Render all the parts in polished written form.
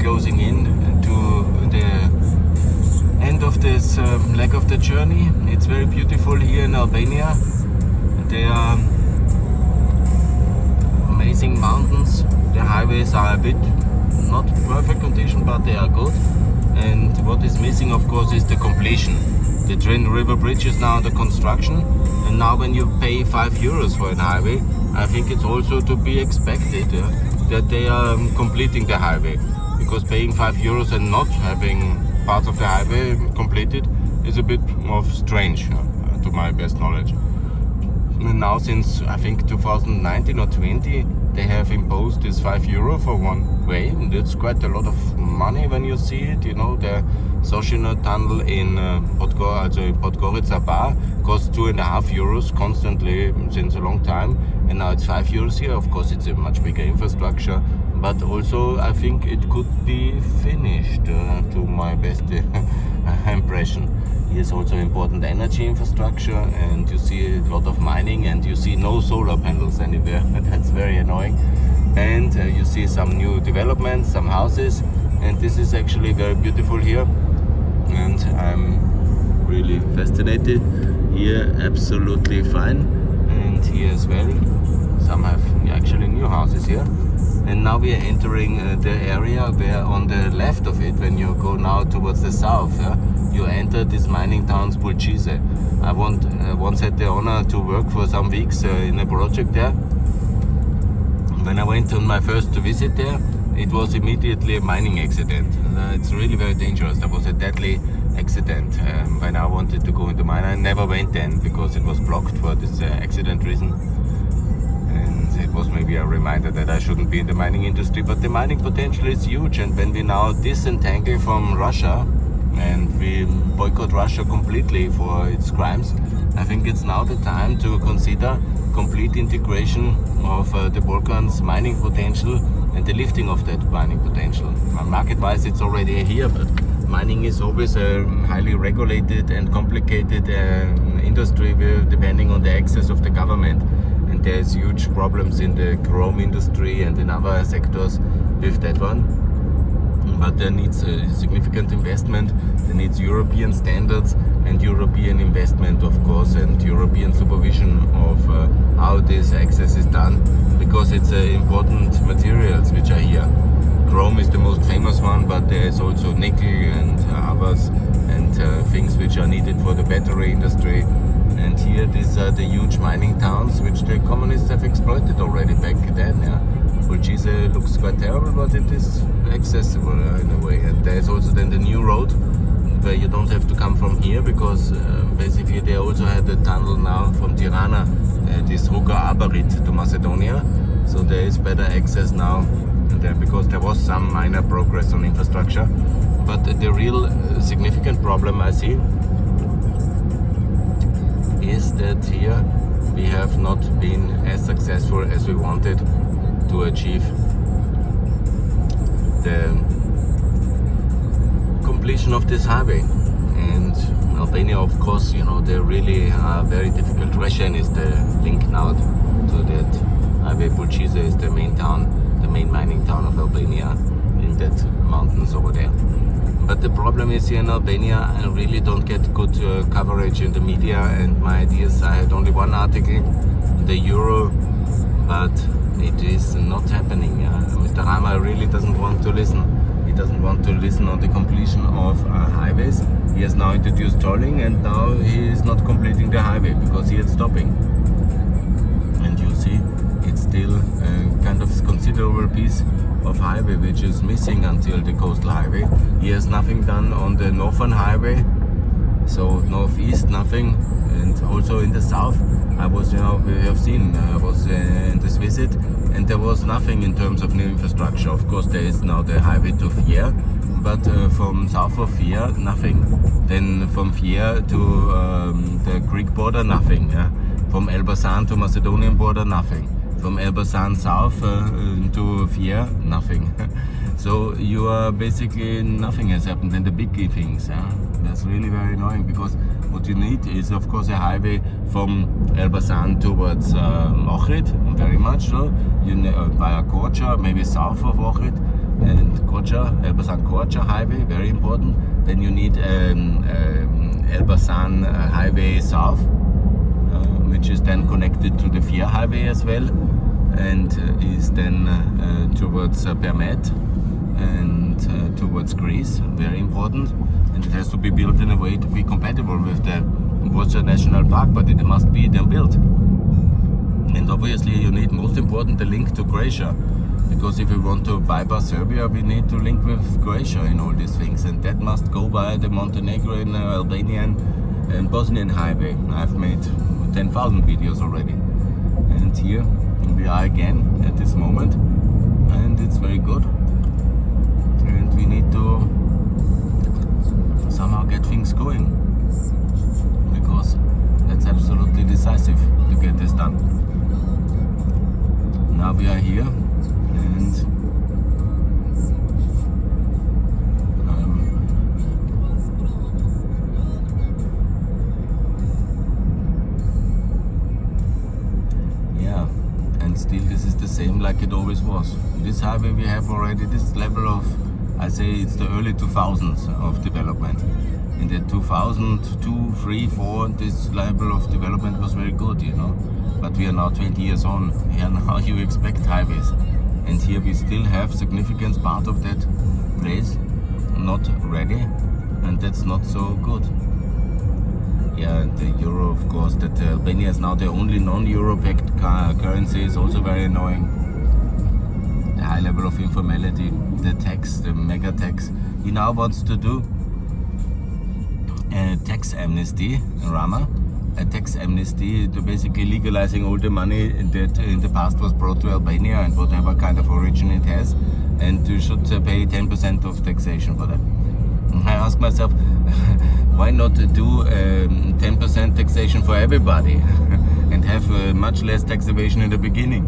closing in to the end of this leg of the journey. It's very beautiful here in Albania. There are amazing mountains. The highways are a bit not perfect condition, but they are good. And what is missing, of course, is the completion. The Trin River Bridge is now under construction, and now when you pay €5 for a highway, I think it's also to be expected that they are completing the highway, because paying €5 and not having parts of the highway completed is a bit of strange, to my best knowledge. And now since I think 2019 or 20, they have imposed this €5 for one way, and it's quite a lot of money when you see it. You know, the Soshino tunnel in Podgorica Bar costs €2.5 constantly since a long time, and now it's €5 here. Of course, it's a much bigger infrastructure, but also I think it could be finished to my best impression. Here's also important energy infrastructure, and you see a lot of mining, and you see no solar panels anywhere. That's very annoying. And you see some new developments, some houses, and this is actually very beautiful here, and I'm really fascinated. Here absolutely fine, and here as well some have actually new houses here. And now we are entering the area where on the left of it, when you go now towards the south, you enter this mining town Pulcise. I once had the honor to work for some weeks in a project there. When I went on my first visit there, it was immediately a mining accident. It's really very dangerous. There was a deadly accident when I wanted to go into mine. I never went then because it was blocked for this accident reason. And it was maybe a reminder that I shouldn't be in the mining industry. But the mining potential is huge, and when we now disentangle from Russia and we boycott Russia completely for its crimes, I think it's now the time to consider complete integration of the Balkans' mining potential and the lifting of that mining potential. Market-wise, it's already here, but mining is always a highly regulated and complicated industry, depending on the access of the government. And there's huge problems in the chrome industry and in other sectors with that one. But there needs a significant investment, there needs European standards and European investment, of course, and European supervision of how this access is done, because it's important materials which are here. Chrome is the most famous one, but there is also nickel and others, and things which are needed for the battery industry. And here these are the huge mining towns which the communists have exploited already back then. Pulcise looks quite terrible, but it is accessible in a way. And there is also then the new road where you don't have to come from here, because basically they also had a tunnel now from Tirana, this Ruka Abarit to Macedonia. So there is better access now there, because there was some minor progress on infrastructure. But the real significant problem I see is that here we have not been as successful as we wanted to achieve the completion of this highway. And Albania, of course, you know, they really are very difficult. Reshen is the link now to that highway. Pulcise is the main town, the main mining town of Albania in that mountains over there. But the problem is here in Albania, I really don't get good coverage in the media, and my ideas, I had only one article, the Euro, but it is not happening. Mr. Rama really doesn't want to listen. He doesn't want to listen on the completion of highways. He has now introduced tolling, and now he is not completing the highway because he is stopping. And you see, it's still a kind of considerable piece of highway which is missing until the coastal highway. He has nothing done on the northern highway, so northeast nothing, and also in the south I was, we have seen, I was in this visit, and there was nothing in terms of new infrastructure. Of course there is now the highway to Fier, but from south of Fier nothing. Then from Fier to the Greek border nothing. From Elbasan to Macedonian border nothing. From Elbasan south to Fier, nothing. So you are basically, nothing has happened. And the big things, that's really very annoying, because what you need is, of course, a highway from Elbasan towards Ohrid, very much so. Via Korcha, maybe south of Ohrid, and Elbasan-Korça highway, very important. Then you need Elbasan highway south, which is then connected to the Fier highway as well, and is then towards Permet and towards Greece, very important. And it has to be built in a way to be compatible with the Warsaw National Park, but it must be then built. And obviously you need, most important, the link to Croatia, because if we want to bypass Serbia, we need to link with Croatia in all these things, and that must go via the Montenegrin, Albanian and Bosnian highway. I've made 10,000 videos already, and here we are again at this moment, and it's very good, and we need to somehow get things going, because that's absolutely decisive to get this done. Now we are here, and yeah, and still this is the same like it always was. This highway we have already this level of, I say it's the early 2000s of development. In the 2002, 3, 4, this level of development was very good, you know. But we are now 20 years on, and now you expect highways. And here we still have significant part of that place not ready, and that's not so good. Yeah, and the euro, of course, that Albania is now the only non-euro pegged currency is also very annoying. The high level of informality, the tax, the mega tax. He now wants to do a tax amnesty, Rama. A tax amnesty to basically legalizing all the money that in the past was brought to Albania and whatever kind of origin it has, and you should pay 10% of taxation for that. I ask myself, why not do 10% taxation for everybody and have much less taxation in the beginning?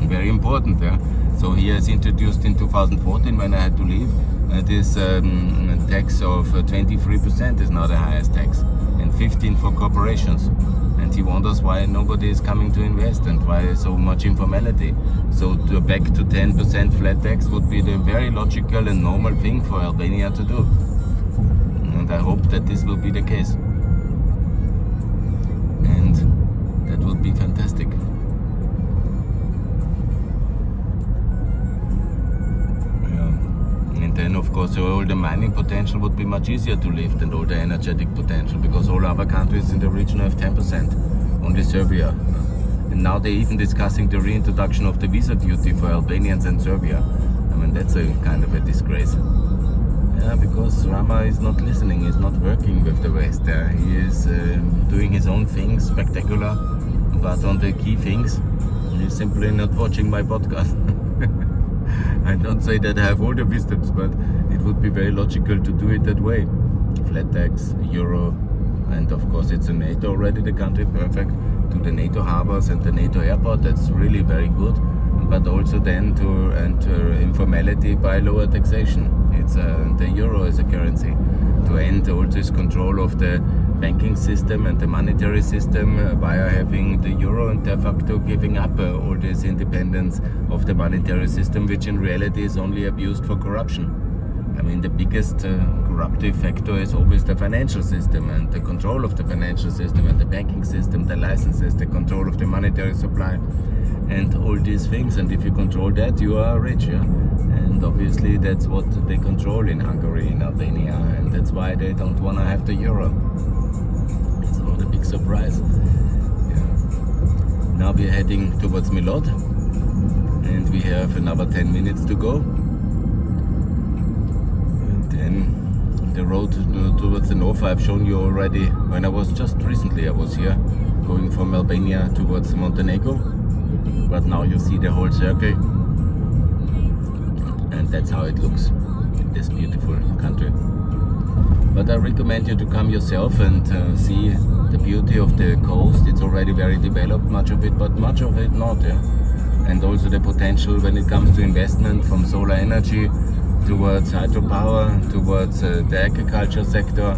Very important, yeah? So he has introduced in 2014, when I had to leave, this tax of 23% is now the highest tax, and 15% for corporations. And he wonders why nobody is coming to invest and why so much informality. So back to 10% flat tax would be the very logical and normal thing for Albania to do. And I hope that this will be the case. And that would be fantastic. And then of course all the mining potential would be much easier to lift, and all the energetic potential, because all other countries in the region have 10%, only Serbia. And now they're even discussing the reintroduction of the visa duty for Albanians and Serbia. I mean, that's a kind of a disgrace. Yeah, because Rama is not listening, he's not working with the West. He is doing his own things, spectacular, but on the key things, he's simply not watching my podcast. I don't say that I have all the wisdoms, but it would be very logical to do it that way. Flat tax, euro, and of course it's a NATO already, the country, perfect, to the NATO harbors and the NATO airport, that's really very good. But also then to enter informality by lower taxation. It's the euro as a currency. To end all this control of the banking system and the monetary system via having the euro, and de facto giving up all this independence of the monetary system, which in reality is only abused for corruption. I mean, the biggest corruptive factor is always the financial system and the control of the financial system and the banking system, the licenses, the control of the monetary supply and all these things. And if you control that, you are rich, yeah? And obviously that's what they control in Hungary, in Albania, and that's why they don't want to have the euro. It's not a big surprise. Yeah. Now we are heading towards Milot, and we have another 10 minutes to go. And then the road towards the north I've shown you already when I was just recently. I was here going from Albania towards Montenegro, but now you see the whole circle, and that's how it looks in this beautiful country. But I recommend you to come yourself and see the beauty of the coast. It's already very developed, much of it, but much of it not. Yeah? And also the potential when it comes to investment, from solar energy towards hydropower, towards the agriculture sector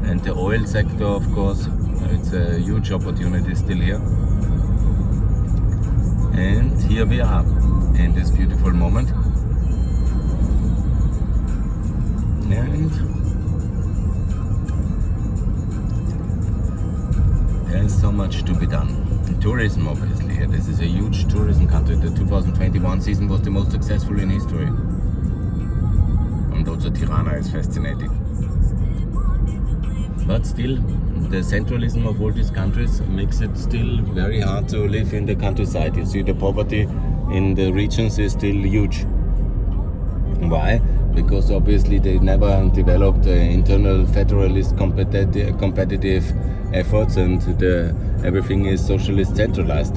and the oil sector, of course. It's a huge opportunity still here. And here we are in this beautiful moment. tourism, obviously. This is a huge tourism country. The 2021 season was the most successful in history. And also Tirana is fascinating. But still, the centralism of all these countries makes it still very hard to live in the countryside. You see, the poverty in the regions is still huge. Why? Because obviously they never developed internal federalist competitive efforts, and everything is socialist centralized.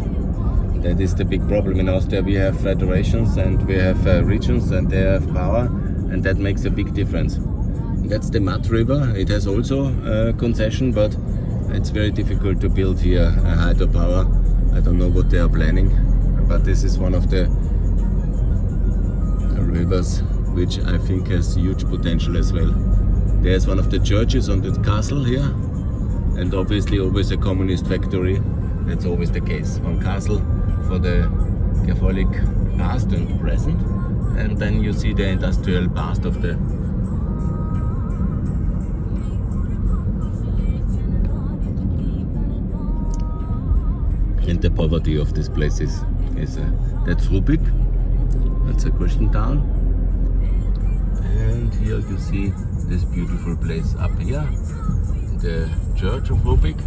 That is the big problem. In Austria we have federations and we have regions, and they have power, and that makes a big difference. That's the Mud River. It has also a concession, but it's very difficult to build here a hydropower. I don't know what they are planning, but this is one of the rivers which I think has huge potential as well. There's one of the churches on the castle here, and obviously always a communist factory. That's always the case. One castle for the Catholic past and present, and then you see the industrial past of the and the poverty of these places. That's Rubik. That's a Christian town. And here you see this beautiful place up here, the church of Rubik.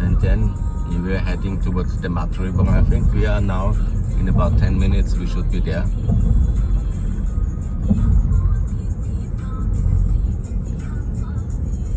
And then we are heading towards the Mud River. I think we are now in about 10 minutes we should be there.